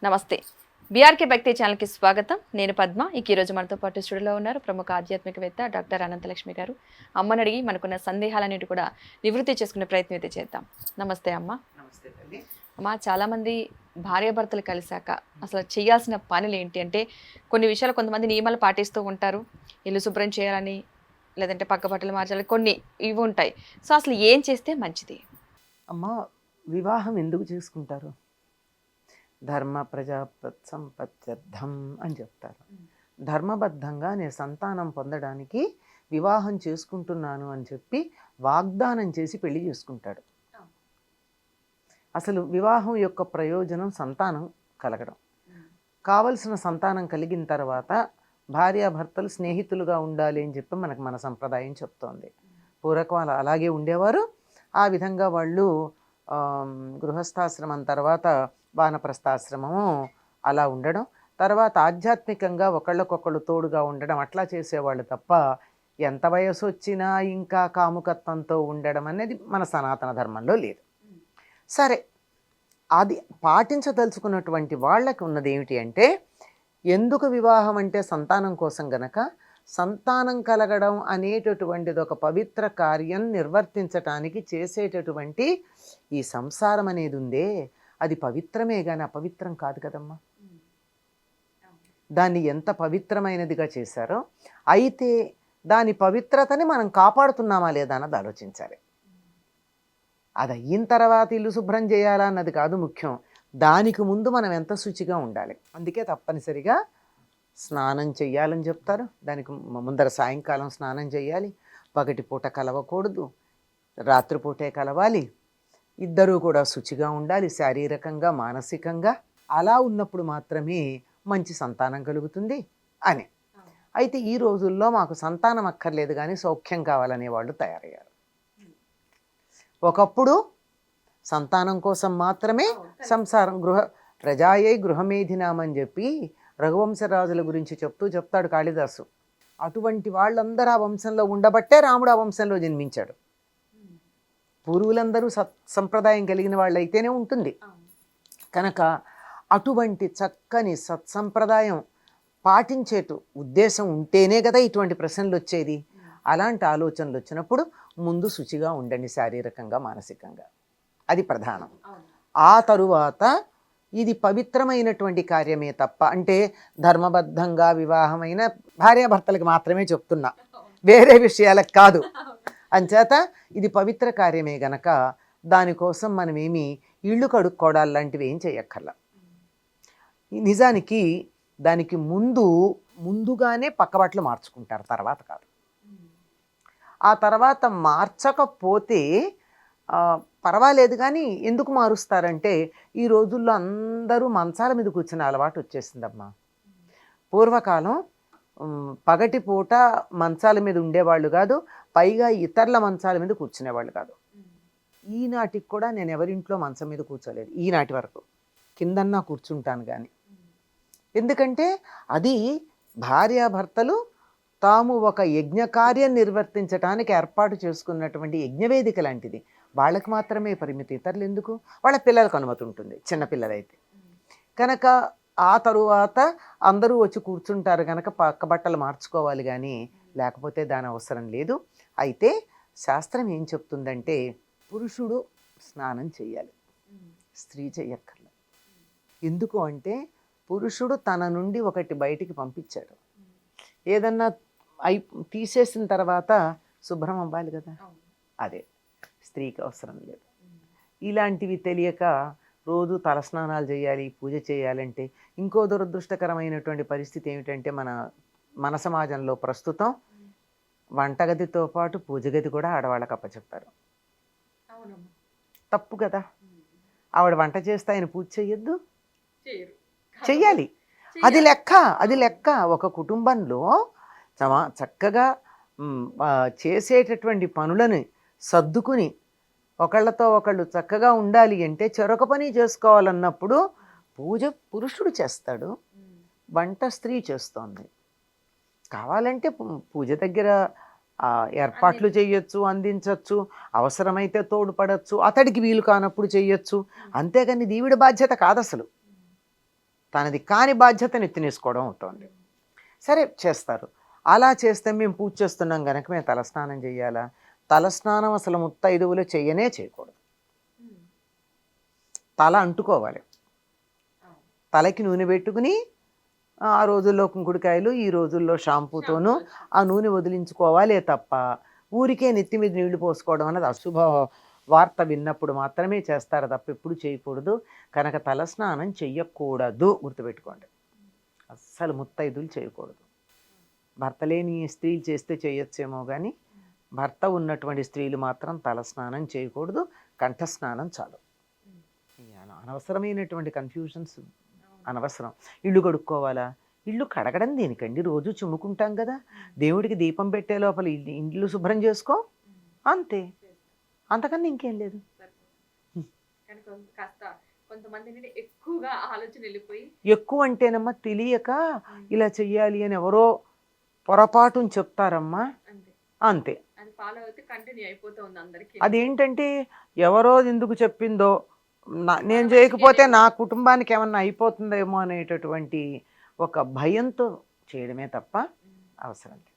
నమస్తే. బీఆర్కే భక్తి ఛానల్కి స్వాగతం. నేను పద్మ. ఈరోజు మనతో పాటు స్టూడియోలో ఉన్నారు ప్రముఖ ఆధ్యాత్మికవేత్త డాక్టర్ అనంతలక్ష్మి గారు. అమ్మని అడిగి మనకున్న సందేహాలన్నిటి కూడా నివృత్తి చేసుకునే ప్రయత్నం అయితే చేద్దాం. నమస్తే అమ్మ. నమస్తే తల్లి. అమ్మ, చాలామంది భార్యాభర్తలు కలిశాక అసలు చేయాల్సిన పనులు ఏంటి అంటే కొన్ని విషయాలు కొంతమంది నియమాలు పాటిస్తూ ఉంటారు. ఇల్లు శుభ్రం చేయాలని, లేదంటే పక్క బట్టలు మార్చాలి, కొన్ని ఇవి ఉంటాయి. సో అసలు ఏం చేస్తే మంచిది? అమ్మ, వివాహం ఎందుకు చేసుకుంటారు? ధర్మ ప్రజా సంపత్యర్థం అని చెప్తారు. ధర్మబద్ధంగా నేను సంతానం పొందడానికి వివాహం చేసుకుంటున్నాను అని చెప్పి వాగ్దానం చేసి పెళ్లి చేసుకుంటాడు. అసలు వివాహం యొక్క ప్రయోజనం సంతానం కలగడం. కావలసిన సంతానం కలిగిన తర్వాత భార్యాభర్తలు స్నేహితులుగా ఉండాలి అని చెప్పి మన సంప్రదాయం చెప్తోంది. పూర్వకాలం అలాగే ఉండేవారు. ఆ విధంగా వాళ్ళు గృహస్థాశ్రమం తర్వాత వానప్రస్థాశ్రమము అలా ఉండడం, తర్వాత ఆధ్యాత్మికంగా ఒకళ్ళకొకళ్ళు తోడుగా ఉండడం, అట్లా చేసేవాళ్ళు తప్ప ఎంత వయసు వచ్చినా ఇంకా కాముకత్వంతో ఉండడం అనేది మన సనాతన ధర్మంలో లేదు. సరే, అది పాటించదలుచుకున్నటువంటి వాళ్ళకి ఉన్నది ఏమిటి అంటే, ఎందుకు వివాహం అంటే సంతానం కోసం గనక, సంతానం కలగడం అనేటటువంటిది ఒక పవిత్ర కార్యం నిర్వర్తించటానికి చేసేటటువంటి ఈ సంసారం అనేది ఉందే, అది పవిత్రమే కానీ అపవిత్రం కాదు కదమ్మా. దాన్ని ఎంత పవిత్రమైనదిగా చేశారో, అయితే దాని పవిత్రతని మనం కాపాడుతున్నామా లేదా అన్నది ఆలోచించాలి. అది అయిన తర్వాత ఇల్లు శుభ్రం చేయాలా అన్నది కాదు ముఖ్యం, దానికి ముందు మనం ఎంత శుచిగా ఉండాలి. అందుకే తప్పనిసరిగా స్నానం చెయ్యాలని చెప్తారు. దానికి ముందర సాయంకాలం స్నానం చేయాలి. పగటిపూట కలవకూడదు, రాత్రిపూటే కలవాలి. ఇద్దరూ కూడా శుచిగా ఉండాలి, శారీరకంగా మానసికంగా. అలా ఉన్నప్పుడు మాత్రమే మంచి సంతానం కలుగుతుంది అని. అయితే ఈ రోజుల్లో మాకు సంతానం అక్కర్లేదు కానీ సౌఖ్యం కావాలనే వాళ్ళు తయారయ్యారు. ఒకప్పుడు సంతానం కోసం మాత్రమే సంసారం, ప్రజాయై గృహమేధినామని చెప్పి రఘువంశరాజుల గురించి చెప్తాడు కాళిదాసు. అటువంటి వాళ్ళందరూ ఆ వంశంలో ఉండబట్టే రాముడు ఆ వంశంలో జన్మించాడు. పూర్వులందరూ సంప్రదాయం కలిగిన వాళ్ళు అయితేనే ఉంటుంది కనుక అటువంటి చక్కని సత్సంప్రదాయం పాటించేటు ఉద్దేశం ఉంటేనే కదా ఇటువంటి ప్రశ్నలు వచ్చేది. అలాంటి ఆలోచనలు వచ్చినప్పుడు ముందు శుచిగా ఉండండి, శారీరకంగా మానసికంగా, అది ప్రధానం. ఆ తరువాత ఇది పవిత్రమైనటువంటి కార్యమే తప్ప, అంటే ధర్మబద్ధంగా వివాహమైన భార్యాభర్తలకు మాత్రమే చెప్తున్నా, వేరే విషయాలకు కాదు. అంచేత ఇది పవిత్ర కార్యమే గనక దానికోసం మనమేమి ఇళ్ళు కడుక్కోవడాలు లాంటివి ఏం చేయక్కర్లా. నిజానికి దానికి ముందుగానే పక్కబట్టలు మార్చుకుంటారు, తర్వాత కాదు. ఆ తర్వాత మార్చకపోతే పర్వాలేదు, కానీ ఎందుకు మారుస్తారంటే ఈ రోజుల్లో అందరూ మంచాల మీద కూర్చునే అలవాటు వచ్చేసిందమ్మా. పూర్వకాలం పగటిపూట మంచాల మీద ఉండేవాళ్ళు కాదు, పైగా ఇతరుల మంచాల మీద కూర్చునేవాళ్ళు కాదు. ఈనాటికి కూడా నేను ఎవరింట్లో మంచం మీద కూర్చోలేదు, ఈనాటి వరకు. కిందన్నా కూర్చుంటాను కానీ, ఎందుకంటే అది భార్యాభర్తలు తాము ఒక యజ్ఞకార్యం నిర్వర్తించడానికి ఏర్పాటు చేసుకున్నటువంటి యజ్ఞవేదిక లాంటిది. వాళ్ళకి మాత్రమే పరిమితి, ఇతరులు ఎందుకు? వాళ్ళ పిల్లలకు అనుమతి ఉంటుంది, చిన్నపిల్లలైతే కనుక. ఆ తరువాత అందరూ వచ్చి కూర్చుంటారు కనుక పక్క బట్టలు మార్చుకోవాలి, కానీ లేకపోతే దాని అవసరం లేదు. అయితే శాస్త్రం ఏం చెప్తుందంటే, పురుషుడు స్నానం చేయాలి, స్త్రీ చెయ్యక్కర్లేదు. ఎందుకు అంటే పురుషుడు తన నుండి ఒకటి బయటికి పంపించాడు, ఏదన్నా తీసేసిన తర్వాత శుభ్రం అవ్వాలి కదా, అదే స్త్రీకి అవసరం లేదు. ఇలాంటివి తెలియక రోజు తలస్నానాలు చేయాలి, పూజ చేయాలంటే. ఇంకో దురదృష్టకరమైనటువంటి పరిస్థితి ఏమిటంటే, మన సమాజంలో ప్రస్తుతం వంటగదితో పాటు పూజగది కూడా ఆడవాళ్ళకి అప్పచెప్పారు. తప్పు కదా. ఆవిడ వంట చేస్తే ఆయన పూజ చెయ్యొద్దు? చెయ్యాలి. అది లెక్క. ఒక కుటుంబంలో చక్కగా చేసేటటువంటి పనులను సర్దుకుని ఒకళ్ళతో ఒకళ్ళు చక్కగా ఉండాలి అంటే చెరొక పని చేసుకోవాలన్నప్పుడు పూజ పురుషుడు చేస్తాడు, వంట స్త్రీ చేస్తోంది. కావాలంటే పూజ దగ్గర ఏర్పాట్లు చేయొచ్చు, అందించవచ్చు, అవసరమైతే తోడ్పడచ్చు, అతడికి వీలు కానప్పుడు చేయొచ్చు. అంతేగాని దీవిడ బాధ్యత కాదు అసలు. తనది కాని బాధ్యతను ఎత్తినేసుకోవడం అవుతుంది. సరే చేస్తారు. అలా చేస్తే మేము పూజ చేస్తున్నాం కనుక మేము తలస్నానం చేయాలా? తలస్నానం అసలు ముత్తైదువులు చేయకూడదు. తల అంటుకోవాలి. తలకి నూనె పెట్టుకుని ఆ రోజుల్లో కుంకుడుకాయలు, ఈ రోజుల్లో షాంపూతోనూ ఆ నూనె వదిలించుకోవాలే తప్ప ఊరికే నెత్తి మీద నీళ్లు పోసుకోవడం అన్నది అశుభ వార్త విన్నప్పుడు మాత్రమే చేస్తారు తప్ప ఎప్పుడు చేయకూడదు. కనుక తలస్నానం చెయ్యకూడదు, గుర్తుపెట్టుకోండి. అస్సలు ముత్తైదులు చేయకూడదు. భర్త లేని స్త్రీలు చేస్తే చేయొచ్చేమో కానీ భర్త ఉన్నటువంటి స్త్రీలు మాత్రం తలస్నానం చేయకూడదు. కంఠస్నానం చాలు. అనవసరమైనటువంటి కన్ఫ్యూజన్స్ అనవసరం. ఇల్లు కడుక్కోవాలా? ఇల్లు కడగడం దేనికండి? రోజు చిమ్ముకుంటాం కదా. దేవుడికి దీపం పెట్టే లోపల ఇల్లు శుభ్రం చేసుకో, అంతే. అంతకన్నా ఇంకేం లేదు. ఎక్కువ అంటేనమ్మా తెలియక ఇలా చెయ్యాలి అని ఎవరో పొరపాటుని చెప్తారమ్మా, అంతే. అదేంటంటే ఎవరో ఎందుకు చెప్పిందో, నేను చేయకపోతే నా కుటుంబానికి ఏమన్నా అయిపోతుందేమో అనేటటువంటి ఒక భయంతో చేయడమే తప్ప అవసరం లేదు.